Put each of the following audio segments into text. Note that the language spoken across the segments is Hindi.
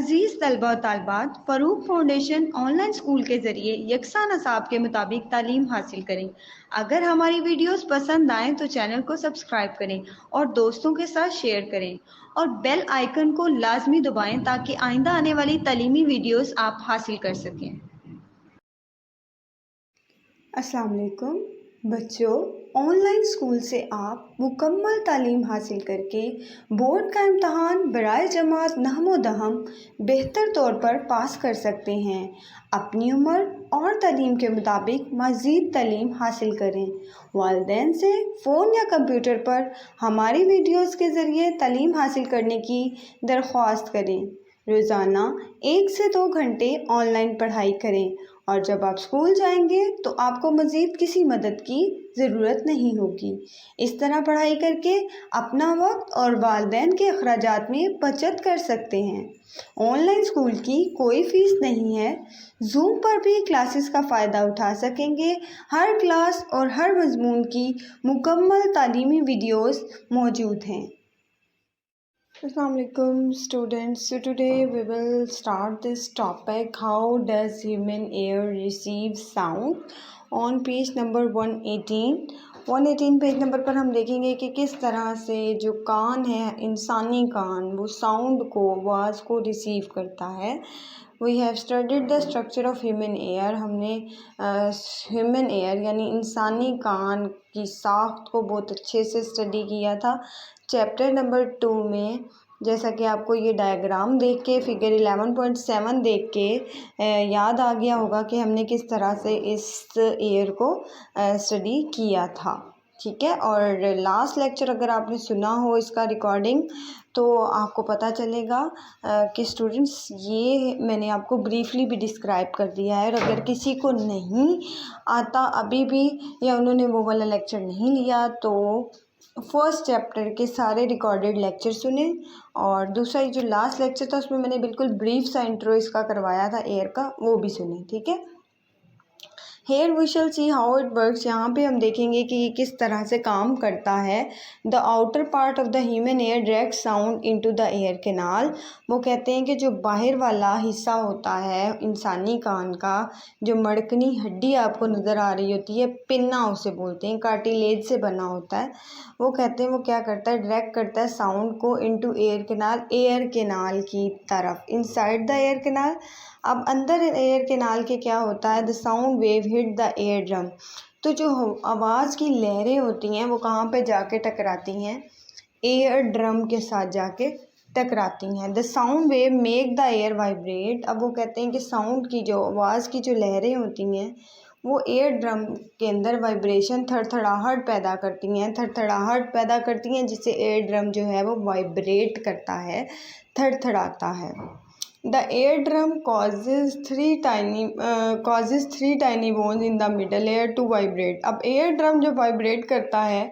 अजीज़ तलबा और तालबात, फ़रूक फाउंडेशन ऑनलाइन स्कूल के ज़रिए यकसा नसाब के मुताबिक तालीम हासिल करें। अगर हमारी वीडियोस पसंद आएँ तो चैनल को सब्सक्राइब करें और दोस्तों के साथ शेयर करें और बेल आइकन को लाजमी दबाएं ताकि आइंदा आने वाली तालीमी वीडियोस आप हासिल कर सकें। अस्सलाम वालेकुम बच्चों, ऑनलाइन स्कूल से आप मुकम्मल तालीम हासिल करके बोर्ड का इम्तहान बराए जमात नहमो दहम बेहतर तौर पर पास कर सकते हैं। अपनी उम्र और तालीम के मुताबिक मज़ीद तालीम हासिल करें। वालिदैन से फ़ोन या कंप्यूटर पर हमारी वीडियोस के ज़रिए तालीम हासिल करने की दरख्वास्त करें। रोज़ाना 1 से 2 घंटे ऑनलाइन पढ़ाई करें और जब आप स्कूल जाएंगे तो आपको मज़ीद किसी मदद की ज़रूरत नहीं होगी। इस तरह पढ़ाई करके अपना वक्त और वालिदैन के अखराजात में बचत कर सकते हैं। ऑनलाइन स्कूल की कोई फ़ीस नहीं है। जूम पर भी क्लासेस का फ़ायदा उठा सकेंगे। हर क्लास और हर मज़मून की मुकम्मल तालीमी वीडियोस मौजूद हैं। Assalamualaikum students. So today we will start this topic, how does human ear receive sound, on page number 118 page number पर हम देखेंगे कि किस तरह से जो कान है, इंसानी कान, वो साउंड को, आवाज़ को रिसीव करता है। We have studied the structure of human ear. हमने ह्यूमन एयर यानी इंसानी कान की साख्त को बहुत अच्छे से स्टडी किया था चैप्टर नंबर 2 में। जैसा कि आपको ये डायग्राम देख के, फिगर 11.7 देख के याद आ गया होगा कि हमने किस तरह से इस एयर को स्टडी किया था, ठीक है। और लास्ट लेक्चर अगर आपने सुना हो इसका रिकॉर्डिंग तो आपको पता चलेगा कि स्टूडेंट्स ये मैंने आपको ब्रीफली भी डिस्क्राइब कर दिया है। और अगर किसी को नहीं आता अभी भी, या उन्होंने वो वाला लेक्चर नहीं लिया, तो फर्स्ट चैप्टर के सारे रिकॉर्डेड लेक्चर सुने और दूसरा जो लास्ट लेक्चर था उसमें मैंने बिल्कुल ब्रीफ सा इंट्रो इसका करवाया था एयर का, वो भी सुने, ठीक है। Here we shall see how it works. यहाँ पे हम देखेंगे कि ये किस तरह से काम करता है। The outer part of the human air direct sound into the ear canal. वो कहते हैं कि जो बाहर वाला हिस्सा होता है इंसानी कान का, जो मड़कनी हड्डी आपको नज़र आ रही होती है, पिन्ना उसे बोलते हैं, कार्टिलेज से बना होता है। वो कहते हैं वो क्या करता है, डायरेक्ट करता है साउंड को इनटू एयर कैनाल की तरफ, इनसाइड द एयर कैनाल। अब अंदर एयर कैनाल के क्या होता है, the sound wave hit the ear drum. तो जो आवाज़ की लहरें होती हैं वो कहाँ पे जाके टकराती हैं, एयर ड्रम के साथ जाके टकराती हैं। The sound wave make the air vibrate. अब वो कहते हैं कि साउंड की जो आवाज़ की जो लहरें होती हैं वो एयर ड्रम के अंदर वाइब्रेशन, थड़थड़ाहट पैदा करती हैं, जिससे एयर ड्रम जो है वो वाइब्रेट करता है, थड़थड़ाता है। The eardrum causes three tiny bones in the middle ear to vibrate. अब एयर ड्रम जब वाइब्रेट करता है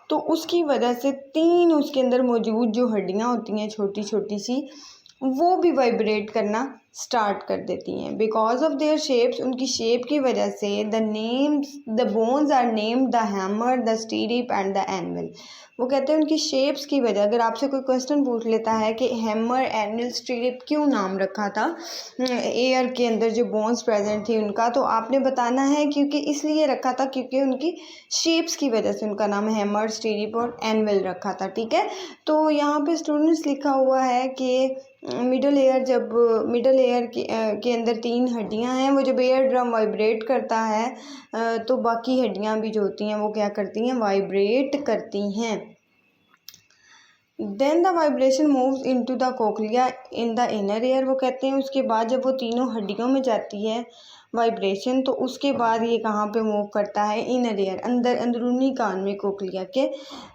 तो उसकी वजह से 3 उसके अंदर मौजूद जो हड्डियाँ होती हैं छोटी छोटी सी, वो भी वाइब्रेट करना स्टार्ट कर देती हैं। बिकॉज ऑफ देयर शेप्स, उनकी शेप की वजह से the bones are named the hammer, the stirrup and the anvil. वो कहते हैं उनकी शेप्स की वजह, अगर आपसे कोई क्वेश्चन पूछ लेता है कि हैमर, एनविल, स्टीरिप क्यों नाम रखा था एयर के अंदर जो बोन्स प्रेजेंट थी उनका, तो आपने बताना है क्योंकि इसलिए रखा था क्योंकि उनकी शेप्स की वजह से उनका नाम हैमर, स्टीरिप और एनविल रखा था, ठीक है। तो यहाँ पे स्टूडेंट्स लिखा हुआ है कि मिडल एयर के अंदर 3 हड्डियां हैं। वो जब एयर ड्रम वाइब्रेट करता है तो बाकी हड्डियां भी जो होती हैं वो क्या करती हैं, वाइब्रेट करती हैं। Then the vibration moves into the cochlea in the inner ear. वो कहते हैं उसके बाद जब वो तीनों हड्डियों में जाती है वाइब्रेशन, तो उसके बाद ये कहाँ पे मूव करता है, इनर एयर, अंदरूनी कान में कोक्लिया के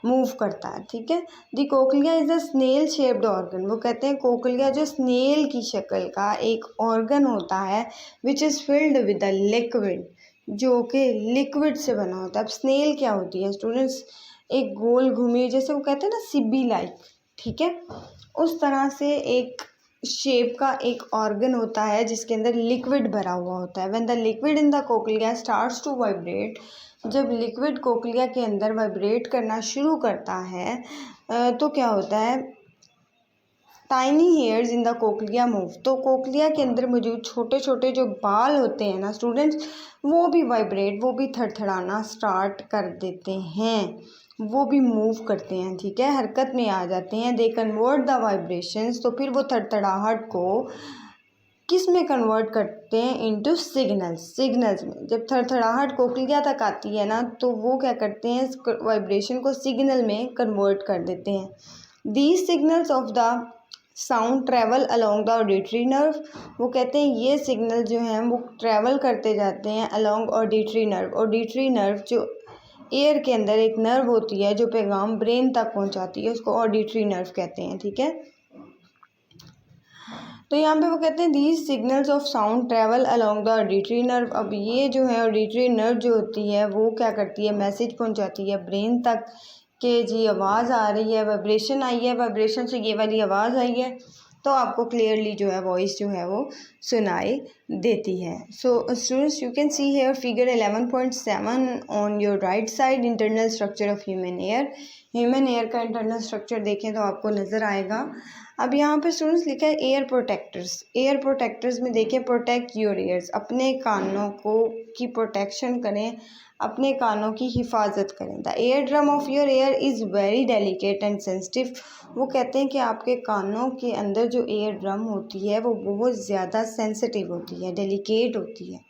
मूव करता है, ठीक है। The cochlea is a snail shaped organ. वो कहते हैं कोक्लिया जो स्नेल की शक्ल का एक ऑर्गन होता है, which is filled with the liquid, जो कि लिक्विड से बना होता है। अब स्नेल क्या होती है स्टूडेंट्स, एक गोल घूमी, जैसे वो कहते हैं ना सिब्बी लाइक, ठीक है, उस तरह से एक शेप का एक ऑर्गन होता है जिसके अंदर लिक्विड भरा हुआ होता है। When the liquid in the cochlea starts to vibrate, जब लिक्विड कोक्लिया के अंदर वाइब्रेट करना शुरू करता है तो क्या होता है, tiny hairs in the cochlea move. तो कोक्लिया के अंदर मौजूद छोटे छोटे जो बाल होते हैं ना स्टूडेंट्स, वो भी वाइब्रेट, वो भी थरथराना स्टार्ट कर देते हैं, वो भी मूव करते हैं, ठीक है, हरकत में आ जाते हैं। दे कन्वर्ट द वाइब्रेशंस, तो फिर वो थरथराहट को किस में कन्वर्ट करते हैं, इनटू सिग्नल्स में। जब थरथराहट कोक्लिया तक आती है ना, तो वो क्या करते हैं, इस वाइब्रेशन को सिग्नल में कन्वर्ट कर देते हैं। These signals of the sound travel along the auditory nerve. वो कहते हैं ये सिग्नल जो हैं वो ट्रैवल करते जाते हैं along auditory nerve. Auditory nerve जो एयर के अंदर एक नर्व होती है जो पैगाम ब्रेन तक पहुंचाती है, उसको ऑडिटरी नर्व कहते हैं, ठीक है। तो यहाँ पे वो कहते हैं these signals of sound travel along the auditory nerve. अब ये जो है ऑडिटरी नर्व जो होती है वो क्या करती है, मैसेज पहुंचाती है ब्रेन तक कि जी आवाज़ आ रही है, वाइब्रेशन आई है, वाइब्रेशन से ये वाली आवाज़ आई है, तो आपको क्लियरली जो है वॉइस जो है वो सुनाई देती है। So students you can see here figure 11.7 on your right side, internal structure of human ear. Human ear का इंटरनल स्ट्रक्चर देखें तो आपको नज़र आएगा। अब यहाँ पे स्टूडेंट्स लिखा है एयर प्रोटेक्टर्स। एयर प्रोटेक्टर्स में देखें प्रोटेक्ट योर ईयर्स, अपने कानों को की प्रोटेक्शन करें, अपने कानों की हिफाजत करें। The ear drum of your air is very delicate and sensitive. वो कहते हैं कि आपके कानों के अंदर जो एयर ड्रम होती है वो बहुत ज़्यादा सेंसिटिव होती है, डेलिकेट होती है,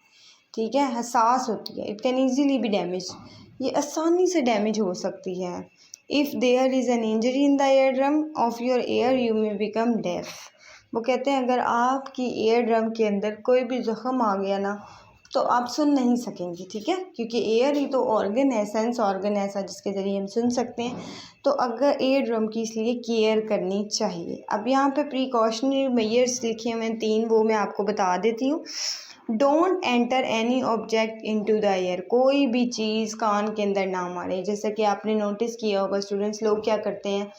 ठीक है, हसास होती है। It can easily be damage, ये आसानी से डैमेज हो सकती है। If there is an injury in the ear drum of your ear you may become deaf. वो कहते हैं अगर आपकी एयर ड्रम के अंदर कोई भी ज़ख्म आ गया ना तो आप सुन नहीं सकेंगे, ठीक है, क्योंकि एयर ही तो ऑर्गन है, सेंस ऑर्गन ऐसा जिसके ज़रिए हम सुन सकते हैं। तो अगर एयर ड्रम की इसलिए केयर करनी चाहिए। अब यहाँ पे प्रिकॉशनरी मेजर्स लिखे हुए हैं 3, वो मैं आपको बता देती हूँ। Don't enter any object into the air. कोई भी चीज़ कान के अंदर ना मारे। जैसा कि आपने नोटिस किया होगा स्टूडेंट्स, लोग क्या करते हैं,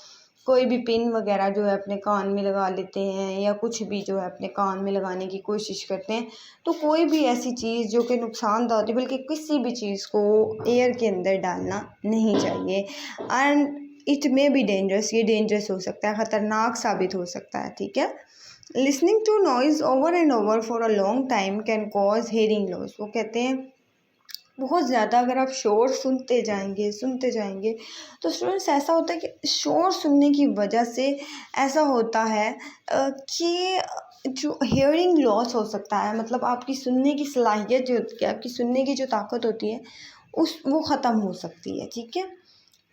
कोई भी पिन वगैरह जो है अपने कान में लगा लेते हैं या कुछ भी जो है अपने कान में लगाने की कोशिश करते हैं। तो कोई भी ऐसी चीज़ जो कि नुकसानदायक होती है, बल्कि किसी भी चीज़ को एयर के अंदर डालना नहीं चाहिए। And it may be dangerous, ये डेंजरस हो सकता है, ख़तरनाक साबित हो सकता है, ठीक है। Listening to noise over and over for a long time can cause hearing loss. वो कहते हैं बहुत ज़्यादा अगर आप शोर सुनते जाएंगे तो स्टूडेंट्स ऐसा होता है कि शोर सुनने की वजह से ऐसा होता है कि जो हेयरिंग लॉस हो सकता है, मतलब आपकी सुनने की सलाहियत जो होती है, आपकी सुनने की जो ताकत होती है वो ख़त्म हो सकती है, ठीक है।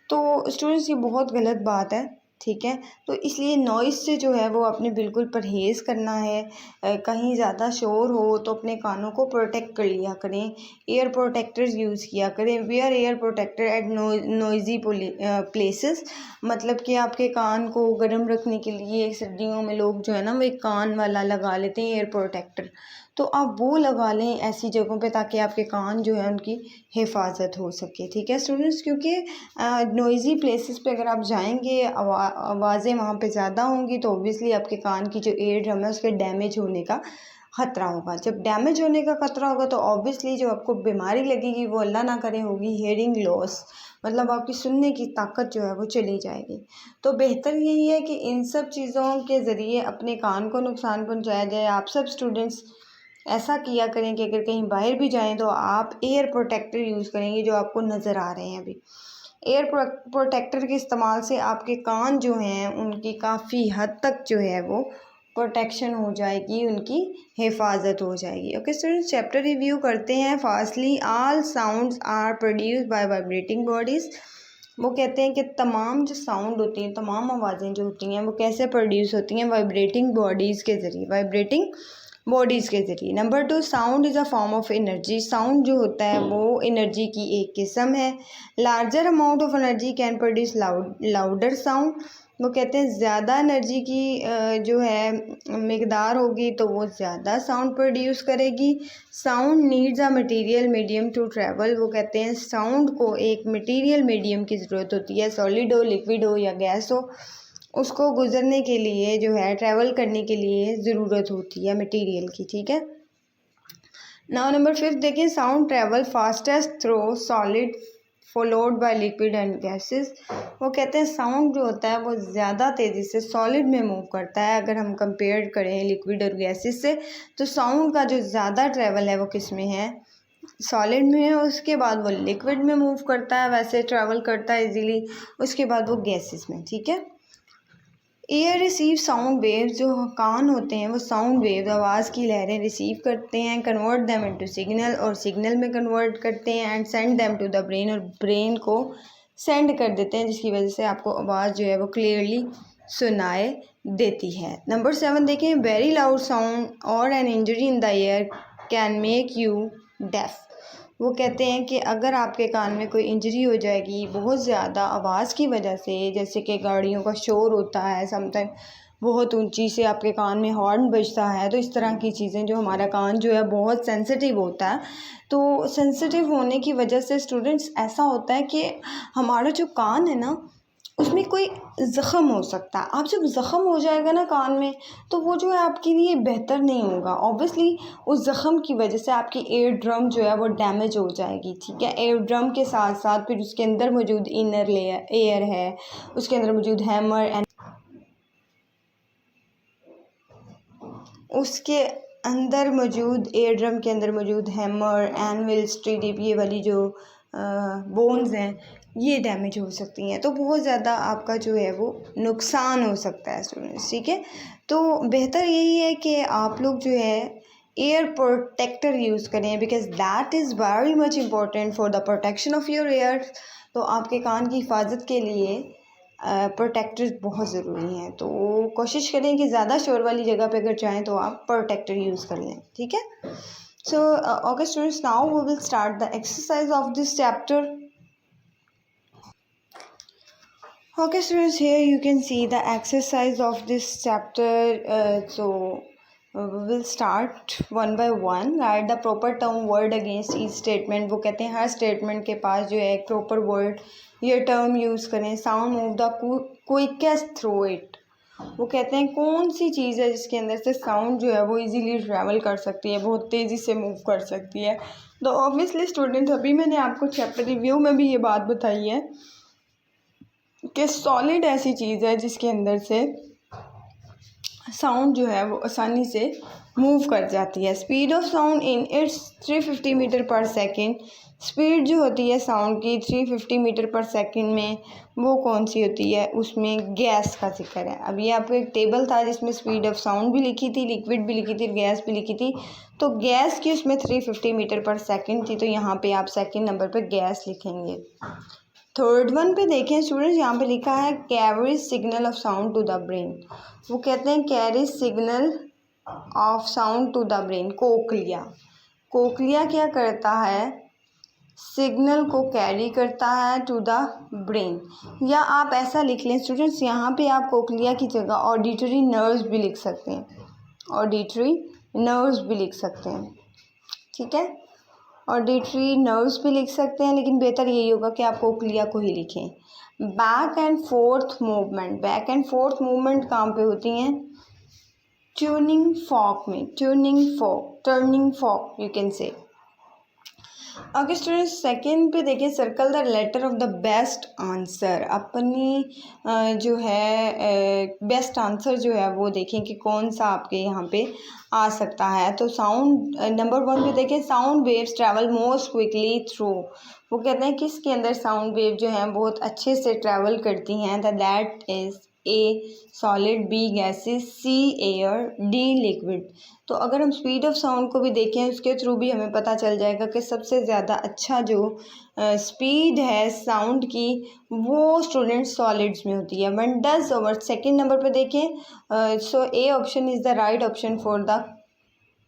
तो स्टूडेंट्स ये बहुत गलत बात है, ठीक है। तो इसलिए नॉइज़ से जो है वो आपने बिल्कुल परहेज़ करना है। कहीं ज़्यादा शोर हो तो अपने कानों को प्रोटेक्ट कर लिया करें, एयर प्रोटेक्टर्स यूज़ किया करें। Wear ear protector at noisy places, मतलब कि आपके कान को गर्म रखने के लिए सर्दियों में लोग जो है ना वो एक कान वाला लगा लेते हैं एयर प्रोटेक्टर, तो आप वो लगा लें ऐसी जगहों पे ताकि आपके कान जो है उनकी हिफाजत हो सके, ठीक है स्टूडेंट्स। क्योंकि नॉइज़ी प्लेसेस पे अगर आप जाएंगे, आवाज़ें वहाँ पे ज़्यादा होंगी तो ऑब्वियसली आपके कान की जो एयर ड्रम है उसके डैमेज होने का ख़तरा होगा। जब डैमेज होने का ख़तरा होगा तो ऑब्वियसली जो आपको बीमारी लगेगी वो अल्लाह ना करे होगी हेयरिंग लॉस, मतलब आपकी सुनने की ताकत जो है वो चली जाएगी। तो बेहतर यही है कि इन सब चीज़ों के ज़रिए अपने कान को नुकसान पहुँचाया जाए। आप सब स्टूडेंट्स ऐसा किया करें कि अगर कहीं बाहर भी जाएं तो आप एयर प्रोटेक्टर यूज़ करेंगे जो आपको नज़र आ रहे हैं अभी। एयर प्रोटेक्टर के इस्तेमाल से आपके कान जो हैं उनकी काफ़ी हद तक जो है वो प्रोटेक्शन हो जाएगी, उनकी हिफाजत हो जाएगी। ओके स्टूडेंट्स, चैप्टर रिव्यू करते हैं fastly. All sounds are produced by vibrating bodies. वो कहते हैं कि तमाम जो साउंड होती हैं, तमाम आवाज़ें जो होती हैं वो कैसे प्रोड्यूस होती हैं, वाइब्रेटिंग बॉडीज़ के ज़रिए, वाइब्रेटिंग बॉडीज़ के ज़रिए। Number 2, sound is a form of energy. Sound जो होता है वो एनर्जी की एक किस्म है। Larger amount of energy can produce louder sound. वो कहते हैं ज़्यादा एनर्जी की जो है मिकदार होगी तो वो ज़्यादा साउंड प्रोड्यूस करेगी। Sound needs a material medium to travel. वो कहते हैं साउंड को एक मटेरियल मीडियम की ज़रूरत होती है, सॉलिड हो, लिक्विड हो या गैस हो, उसको गुजरने के लिए जो है ट्रैवल करने के लिए ज़रूरत होती है मटेरियल की, ठीक है। नाउ नंबर 5 देखिए, sound travel fastest through solid followed by liquid and gases. वो कहते हैं साउंड जो होता है वो ज़्यादा तेज़ी से सॉलिड में मूव करता है। अगर हम कंपेयर करें लिक्विड और गैसेस से, तो साउंड का जो ज़्यादा ट्रैवल है वो किस में है, सॉलिड में है। उसके बाद वो लिक्विड में मूव करता है, वैसे ट्रैवल करता है इजीली। उसके बाद वो गैसेस में, ठीक है। एयर रिसीव साउंड वेव, जो कान होते हैं वो साउंड वेव आवाज़ की लहरें रिसीव करते हैं, कन्वर्ट देम इनटू सिग्नल, और सिग्नल में कन्वर्ट करते हैं, and send them to the brain, और ब्रेन को सेंड कर देते हैं, जिसकी वजह से आपको आवाज़ जो है वो क्लियरली सुनाए देती है। नंबर 7 देखें, वेरी लाउड साउंड और an injury in the ear can make you deaf. वो कहते हैं कि अगर आपके कान में कोई इंजरी हो जाएगी बहुत ज़्यादा आवाज़ की वजह से, जैसे कि गाड़ियों का शोर होता है, समटाइम बहुत ऊंची से आपके कान में हॉर्न बजता है, तो इस तरह की चीज़ें जो हमारा कान जो है बहुत सेंसिटिव होता है, तो सेंसिटिव होने की वजह से स्टूडेंट्स ऐसा होता है कि हमारा जो कान है ना उसमें कोई ज़ख़म हो सकता है। आप जब ज़ख़म हो जाएगा ना कान में, तो वो जो है आपके लिए बेहतर नहीं होगा। ऑब्वियसली उस ज़ख़म की वजह से आपकी एयर ड्रम जो है वो डैमेज हो जाएगी, ठीक है। एयर ड्रम के साथ साथ फिर उसके अंदर मौजूद इनर लेयर एयर है, उसके अंदर मौजूद हैमर एंड उसके अंदर मौजूद एयर ड्रम के अंदर मौजूद हैमर, एनविल, स्ट्रीडिप, ये वाली जो बोन्स हैं ये डैमेज हो सकती हैं, तो बहुत ज़्यादा आपका जो है वो नुकसान हो सकता है स्टूडेंट्स, ठीक है। तो बेहतर यही है कि आप लोग जो है एयर प्रोटेक्टर यूज़ करें, because that is very much important for the protection of your air. तो आपके कान की हिफाजत के लिए प्रोटेक्टर्स बहुत ज़रूरी हैं, तो कोशिश करें कि ज़्यादा शोर वाली जगह पे अगर जाएँ तो आप प्रोटेक्टर यूज़ कर लें, ठीक है। So okay students, now we will start the exercise of this chapter. Okay students, here you can see the exercise of this chapter. We will start one by one. Write the proper term word against each statement. वो कहते हैं हर statement के पास जो है एक proper word या term use करें. Sound move the quickest through it. वो कहते हैं कौन सी चीज़ है जिसके अंदर से साउंड जो है वो इजीली ट्रैवल कर सकती है, बहुत तेज़ी से मूव कर सकती है। तो ऑब्वियसली स्टूडेंट, अभी मैंने आपको चैप्टर रिव्यू में भी ये बात बताई है कि सॉलिड ऐसी चीज़ है जिसके अंदर से साउंड जो है वो आसानी से मूव कर जाती है। Speed of sound in it's 350 metre per second. Speed जो होती है साउंड की 350 मीटर पर सेकेंड में, वो कौन सी होती है, उसमें गैस का जिक्र है। अभी आपको एक टेबल था जिसमें स्पीड ऑफ साउंड भी लिखी थी, लिक्विड भी लिखी थी, गैस भी लिखी थी। तो गैस की उसमें 350 मीटर पर सेकेंड थी, तो यहाँ पे आप सेकेंड नंबर पर गैस लिखेंगे। थर्ड वन पे देखें स्टूडेंट्स, यहाँ पे लिखा है carry signal of sound to the brain. वो कहते हैं carry signal of sound to the brain. Cochlea, cochlea क्या करता है, सिग्नल को कैरी करता है टू द ब्रेन। या आप ऐसा लिख लें स्टूडेंट्स, यहाँ पे आप कोक्लिया की जगह ऑडिटरी नर्व्स भी लिख सकते हैं, ऑडिटरी नर्व्स भी लिख सकते हैं, ठीक है। ऑडिटरी नर्व्स भी लिख सकते हैं, लेकिन बेहतर यही होगा कि आप कोक्लिया को ही लिखें। Back and forth movement, back and forth movement कहाँ पे होती हैं, ट्यूनिंग फॉर्क में, tuning fork, turning fork you can say. Okay students, second पे देखिए, circle the letter of the best answer. अपनी जो है बेस्ट आंसर जो है वो देखें कि कौन सा आपके यहाँ पे आ सकता है। तो साउंड नंबर 1 पे देखें, sound waves travel most quickly through. वो कहते हैं किसके अंदर साउंड वेव जो है बहुत अच्छे से ट्रैवल करती हैं। That is A solid, B gases, C air, D liquid. तो अगर हम स्पीड ऑफ साउंड को भी देखें, उसके थ्रू भी हमें पता चल जाएगा कि सबसे ज़्यादा अच्छा जो स्पीड है साउंड की वो स्टूडेंट सॉलिड्स में होती है। When does our, second number पे देखें, so A option is the right option for the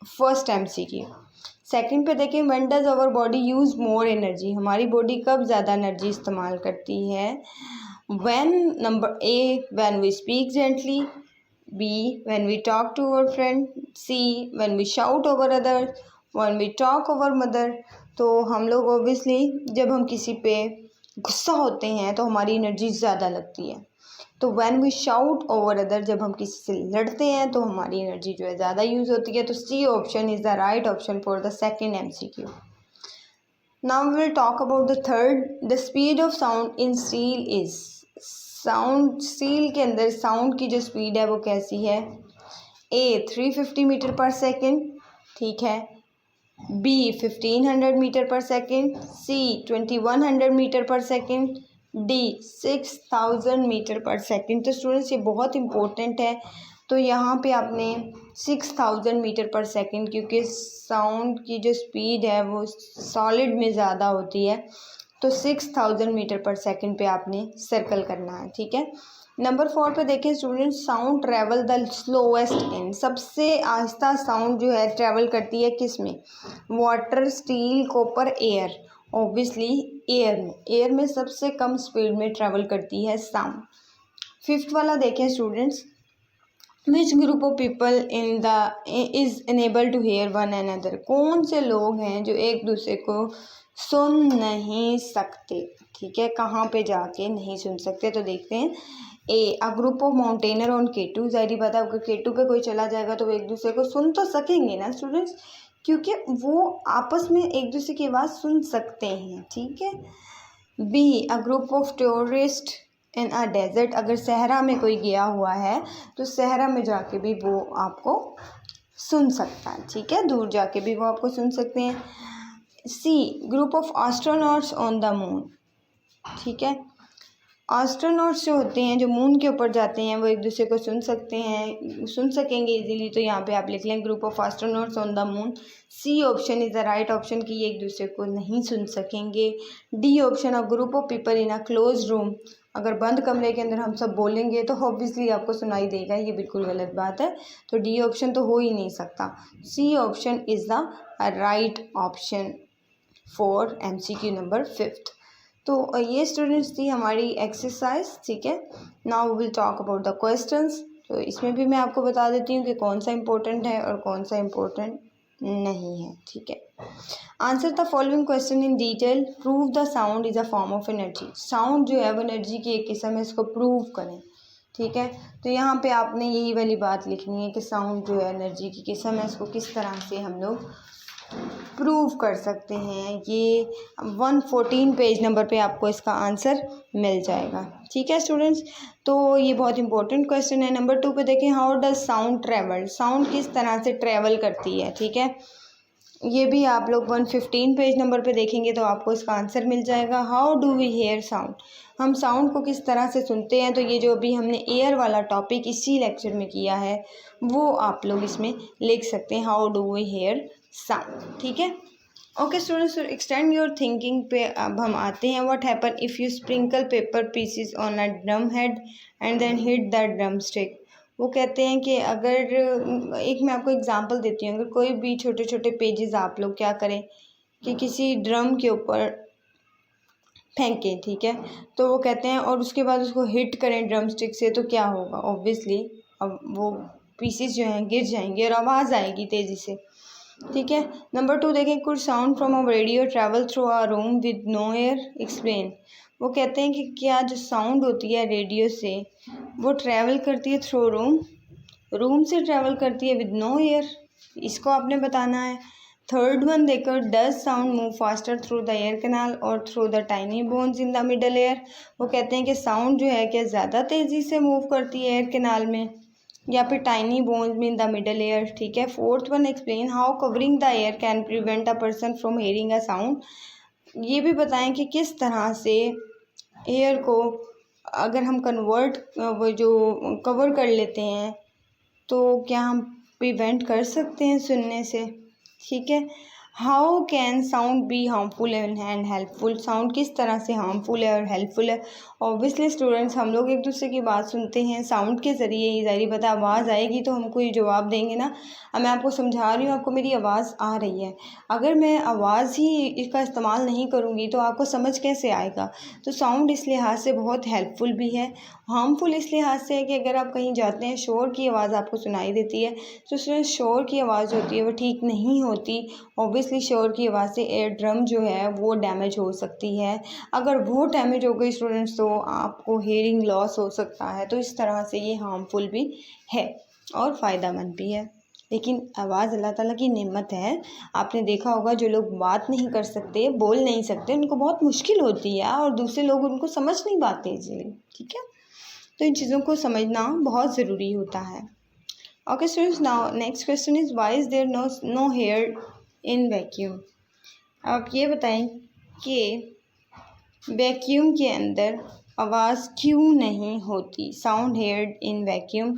first MCQ। Second पे देखें, when does our body use more energy. हमारी बॉडी कब ज़्यादा एनर्जी इस्तेमाल करती है। when, number A, when we speak gently, B, when we talk to our friend, C, when we shout over others, when we talk over mother। तो हम लोग ऑब्वियसली जब हम किसी पे गुस्सा होते हैं तो हमारी एनर्जी ज़्यादा लगती है। तो when we shout over other, जब हम किसी से लड़ते हैं तो हमारी एनर्जी जो है ज़्यादा यूज़ होती है। तो C option is the right option for the second MCQ। Now we will talk about the third. The speed of sound in steel is. Sound steel के अंदर साउंड की जो स्पीड है वो कैसी है? ए 350 मीटर पर सेकेंड, ठीक है, बी 1500 मीटर पर सेकेंड, सी 2100 metre per second, D 6000 metre per second. तो स्टूडेंट्स ये बहुत इंपॉर्टेंट है। तो यहाँ पे आपने 6000 मीटर पर सेकेंड, क्योंकि साउंड की जो स्पीड है वो सॉलिड में ज़्यादा होती है, तो 6000 मीटर पर सेकेंड पे आपने सर्कल करना है, ठीक है। नंबर 4 पे देखें students, sound travel the slowest in. सबसे आहिस्ता साउंड जो है ट्रैवल करती है किस में? Water, steel, copper, air. Obviously air में सबसे कम स्पीड में ट्रैवल करती है साउंड। 5th वाला देखें students, which group of people in the is unable to hear one another. कौन से लोग हैं जो एक दूसरे को सुन नहीं सकते, ठीक है, कहाँ पे जाके नहीं सुन सकते? तो देखते हैं, a a group of mountaineer on K2। ज़ाहिर बात है अगर K2 पे कोई चला जाएगा तो वो एक दूसरे को सुन तो सकेंगे ना स्टूडेंट्स, क्योंकि वो आपस में एक दूसरे की आवाज़ सुन सकते हैं, ठीक है। B a group of tourist in a desert. अगर सहरा में कोई गया हुआ है तो सहरा में जाके भी वो आपको सुन सकता है, ठीक है, दूर जाके भी वो आपको सुन सकते हैं। C group of astronauts on the moon, ठीक है, एस्ट्रोनॉट्स जो होते हैं जो मून के ऊपर जाते हैं वो एक दूसरे को सुन सकते हैं, सुन सकेंगे इजीली। तो यहाँ पे आप लिख लें group of astronauts on the moon. C option is the right option कि ये एक दूसरे को नहीं सुन सकेंगे। D option a group of people in a close room. अगर बंद कमरे के अंदर हम सब बोलेंगे तो ऑब्वियसली आपको सुनाई देगा, ये बिल्कुल गलत बात है, तो डी ऑप्शन तो हो ही नहीं सकता। C option is the right option for MCQ number 5th। तो ये स्टूडेंट्स थी हमारी एक्सरसाइज, ठीक है। Now will talk about the questions. तो इसमें भी मैं आपको बता देती हूँ कि कौन सा इम्पोर्टेंट है और कौन सा इम्पोर्टेंट नहीं है, ठीक है। Answer the following question in detail. Prove the sound is a form of energy. Sound जो है वो एनर्जी की एक किस्म है, इसको प्रूव करें, ठीक है। तो यहाँ पे आपने यही वाली बात लिखनी है कि साउंड जो है एनर्जी की किस्म है, इसको किस तरह से हम लोग प्रूव कर सकते हैं। ये 114 पेज नंबर पे आपको इसका आंसर मिल जाएगा, ठीक है स्टूडेंट्स। तो ये बहुत इंपॉर्टेंट क्वेश्चन है। नंबर 2 पे देखें, how does sound travel. Sound किस तरह से ट्रैवल करती है, ठीक है, ये भी आप लोग 115 पेज नंबर पे देखेंगे तो आपको इसका आंसर मिल जाएगा। How do we hear sound. हम साउंड को किस तरह से सुनते हैं, तो ये जो अभी हमने एयर वाला टॉपिक इसी लेक्चर में किया है वो आप लोग इसमें लिख सकते हैं, how do we hear sound, ठीक है। Okay students, extend your thinking पे अब हम आते हैं। What happen if you sprinkle paper pieces on a drum head and then hit the drum stick. वो कहते हैं कि अगर एक मैं आपको एग्जांपल देती हूँ, अगर कोई भी छोटे छोटे पेजेस आप लोग क्या करें कि किसी ड्रम के ऊपर फेंकें, ठीक है, तो वो कहते हैं और उसके बाद उसको हिट करें ड्रम स्टिक से, तो क्या होगा? ऑब्वियसली अब वो पीसेस जो हैं गिर जाएंगे और आवाज़ आएगी तेज़ी से, ठीक है। नंबर 2 देखें, could sound from a radio travel through a room with no air. Explain. वो कहते हैं कि क्या जो साउंड होती है रेडियो से वो ट्रैवल करती है थ्रू रूम से ट्रैवल करती है विद नो एयर, इसको आपने बताना है। थर्ड वन देखो, does sound move faster through the ear canal और through the tiny bones in the middle ear. वो कहते हैं कि साउंड जो है क्या ज़्यादा तेज़ी से मूव करती है एयर कैनाल में या फिर टाइनी बोन्स में इन द मिडल एयर, ठीक है। Fourth one, explain how covering the air can prevent a person from hearing a sound. ये भी बताएं कि किस तरह से एयर को अगर हम कन्वर्ट वो जो कवर कर लेते हैं तो क्या हम प्रिवेंट कर सकते हैं सुनने से, ठीक है। How can sound be harmful and helpful. Sound किस तरह से हार्मफुल है और हेल्पफुल है। ऑब्वियसली स्टूडेंट्स हम लोग एक दूसरे की बात सुनते हैं साउंड के ज़रिए, ज़ाहिर बता आवाज़ आएगी तो हमको ये जवाब देंगे ना। अब मैं आपको समझा रही हूँ, आपको मेरी आवाज़ आ रही है, अगर मैं आवाज़ ही इसका इस्तेमाल नहीं करूँगी तो आपको समझ कैसे आएगा। तो साउंड इस लिहाज से बहुत हेल्पफुल भी है, हार्मफुल इस लिहाज से है कि अगर आप कहीं जाते हैं शोर की आवाज़ आपको सुनाई देती है तो उसमें शोर की आवाज़ होती है वो ठीक नहीं होती। ऑब्वियसली शोर की आवाज़ से एयर ड्रम जो है वो डैमेज हो सकती है। अगर वो डैमेज हो गई स्टूडेंट्स तो आपको हेयरिंग लॉस हो सकता है। तो इस तरह से ये हार्मफुल भी है और फ़ायदेमंद भी है। लेकिन आवाज़ अल्लाह ताला की नेमत है। आपने देखा होगा जो लोग बात नहीं कर सकते, बोल नहीं सकते, उनको बहुत मुश्किल होती है और दूसरे लोग उनको समझ नहीं पाते इजीली, ठीक है। तो इन चीज़ों को समझना बहुत ज़रूरी होता है। Okay students, now next question is why is there no hear in vacuum. आप ये बताएं कि वैक्यूम के अंदर आवाज़ क्यों नहीं होती। Sound heard in vacuum,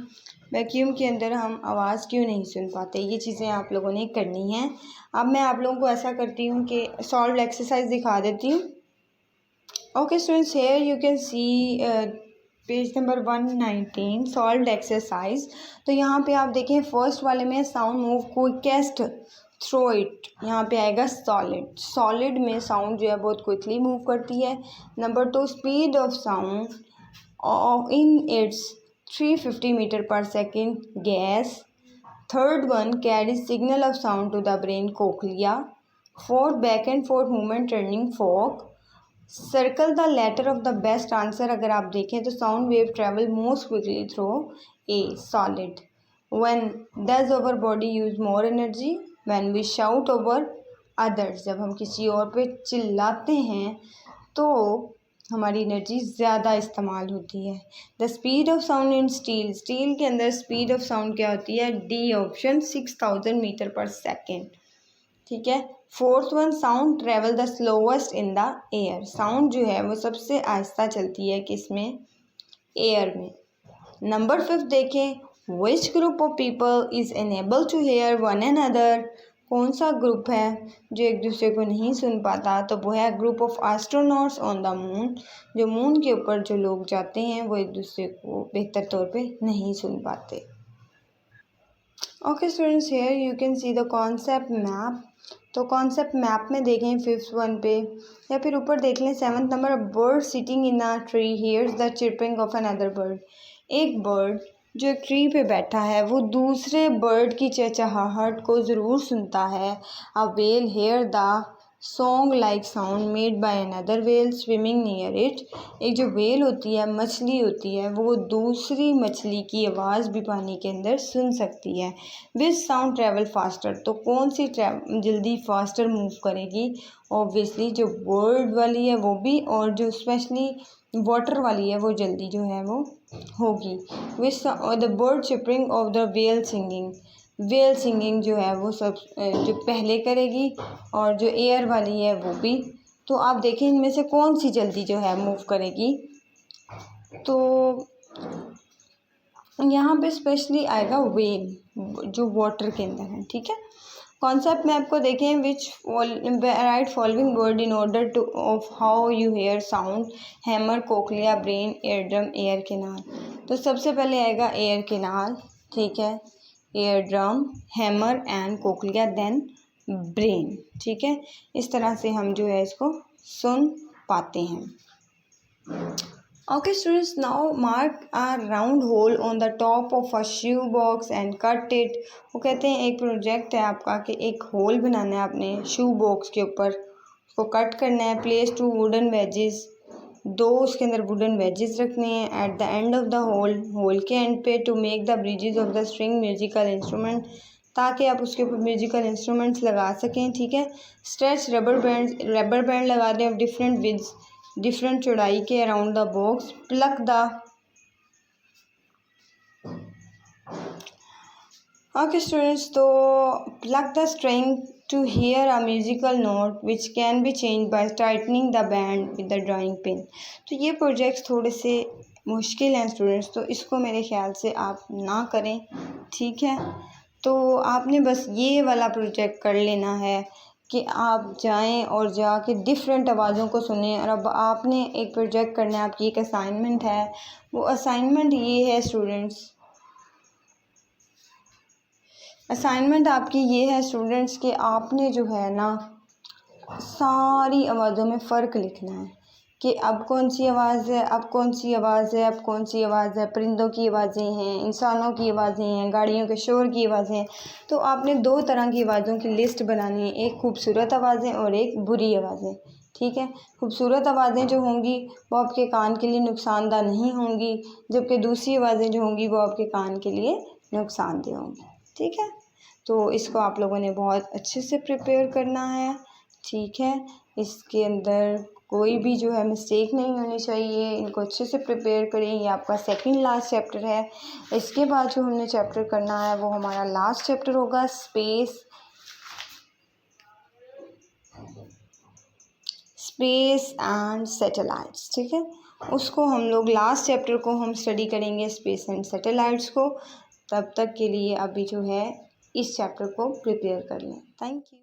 vacuum के अंदर हम आवाज़ क्यों नहीं सुन पाते। ये चीज़ें आप लोगों ने करनी है। अब मैं आप लोगों को ऐसा करती हूँ कि सॉल्व एक्सरसाइज दिखा देती हूँ। Okay students, here you can see page number 119 solve exercise. तो यहाँ पे आप देखें फर्स्ट वाले में sound move quickest through it, यहाँ पे आएगा सॉलिड। सॉलिड में साउंड जो है बहुत क्विकली मूव करती है। Number 2, speed of sound in it's 350 metre per second, gas. Third one, carry signal of sound to the brain, cochlea. Fourth, back and forth movement turning fork. Circle the letter of the best answer. अगर आप देखें तो sound wave travel most quickly through a, solid. When does our body use more energy, when we shout over others, जब हम किसी और पे चिल्लाते हैं तो हमारी एनर्जी ज़्यादा इस्तेमाल होती है। The speed of sound in steel, steel के अंदर स्पीड ऑफ साउंड क्या होती है, D option, 6000 metre per second, ठीक है। Fourth one, sound travel the slowest in the air, sound जो है वो सबसे आहिस्ता चलती है किसमें, एयर में। नंबर 5 देखें, which group of people is unable to hear one another, कौन सा ग्रुप है जो एक दूसरे को नहीं सुन पाता, तो वो है group of astronauts on the moon, जो मून के ऊपर जो लोग जाते हैं वो एक दूसरे को बेहतर तौर पे नहीं सुन पाते। Okay students, here you can see the concept map. तो कॉन्सेप्ट मैप में देखें 5th वन पे, या फिर ऊपर देख लें 7th number, bird sitting in a tree hears the chirping of another bird. एक बर्ड जो एक ट्री पे बैठा है वो दूसरे बर्ड की चहचहाहट को ज़रूर सुनता है। A well here the song like sound made by another well swimming near it. एक जो वेल होती है, मछली होती है, वो दूसरी मछली की आवाज़ भी पानी के अंदर सुन सकती है। विच साउंड ट्रेवल फास्टर, तो कौन सी जल्दी फास्टर मूव करेगी, ऑब्वियसली जो वर्ड वाली है वो भी, और जो स्पेशली वाटर वाली है वो जल्दी जो है वो होगी। Which the bird chirping of the whale singing, whale singing जो है वो सब जो पहले करेगी, और जो एयर वाली है वो भी। तो आप देखें इनमें से कौन सी जल्दी जो है मूव करेगी, तो यहाँ पे स्पेशली आएगा वेल जो वाटर के अंदर है, ठीक है। कॉन्सेप्ट में आपको देखें, which right following word in order to of how you hear sound, hammer, cochlea, brain, ear drum, ear canal. तो सबसे पहले आएगा एयर कैनाल, ठीक है, ear drum, hammer and cochlea, then brain, ठीक है। इस तरह से हम जो है इसको सुन पाते हैं। Okay students, now mark a round whole on the top of a shoe box and cut it. वो कहते हैं एक प्रोजेक्ट है आपका कि एक होल बनाना है अपने शू बॉक्स के ऊपर, उसको कट करना है। प्लेस 2 वुडन वेजेस, 2 उसके अंदर वुडन वेजेस रखने हैं at the end of the hole, hole के एंड पे, to make the bridges of the string musical instrument, ताकि आप उसके ऊपर म्यूजिकल इंस्ट्रूमेंट्स लगा सकें, ठीक है। स्ट्रेच रबर बैंड लगा दें ऑफ डिफरेंट विड्स, डिफरेंट चौड़ाई के, around the box. Plug the, okay students, तो plug the string to hear a musical note which can be change by tightening the band with the drawing pin. तो ये प्रोजेक्ट्स थोड़े से मुश्किल हैं स्टूडेंट्स, तो इसको मेरे ख्याल से आप ना करें, ठीक है। तो आपने बस ये वाला प्रोजेक्ट कर लेना है कि आप जाएं और जाके डिफरेंट आवाज़ों को सुने। और अब आपने एक प्रोजेक्ट करना है, आपकी एक असाइनमेंट है। वो असाइनमेंट ये है स्टूडेंट्स, असाइनमेंट आपकी ये है स्टूडेंट्स कि आपने जो है ना सारी आवाज़ों में फ़र्क लिखना है कि अब कौन सी आवाज़ है, अब कौन सी आवाज़ है, अब कौन सी आवाज़ है। परिंदों की आवाज़ें हैं, इंसानों की आवाज़ें हैं, गाड़ियों के शोर की आवाज़ें हैं। तो आपने 2 तरह की आवाज़ों की लिस्ट बनानी है, एक खूबसूरत आवाज़ें और एक बुरी आवाज़ें, ठीक है। खूबसूरत आवाज़ें जो होंगी वो आपके कान के लिए नुकसानदा नहीं होंगी, जबकि दूसरी आवाज़ें जो होंगी वो आपके कान के लिए नुकसानदेह होंगी, ठीक है। तो इसको आप लोगों ने बहुत अच्छे से प्रिपेयर करना है, ठीक है। इसके अंदर कोई भी जो है मिस्टेक नहीं होनी चाहिए, इनको अच्छे से प्रिपेयर करें। ये आपका सेकंड लास्ट चैप्टर है। इसके बाद जो हमने चैप्टर करना है वो हमारा लास्ट चैप्टर होगा, स्पेस एंड सैटेलाइट्स, ठीक है। उसको हम लोग लास्ट चैप्टर को हम स्टडी करेंगे, स्पेस एंड सैटेलाइट्स को। तब तक के लिए अभी जो है इस चैप्टर को प्रिपेयर कर लें। Thank you.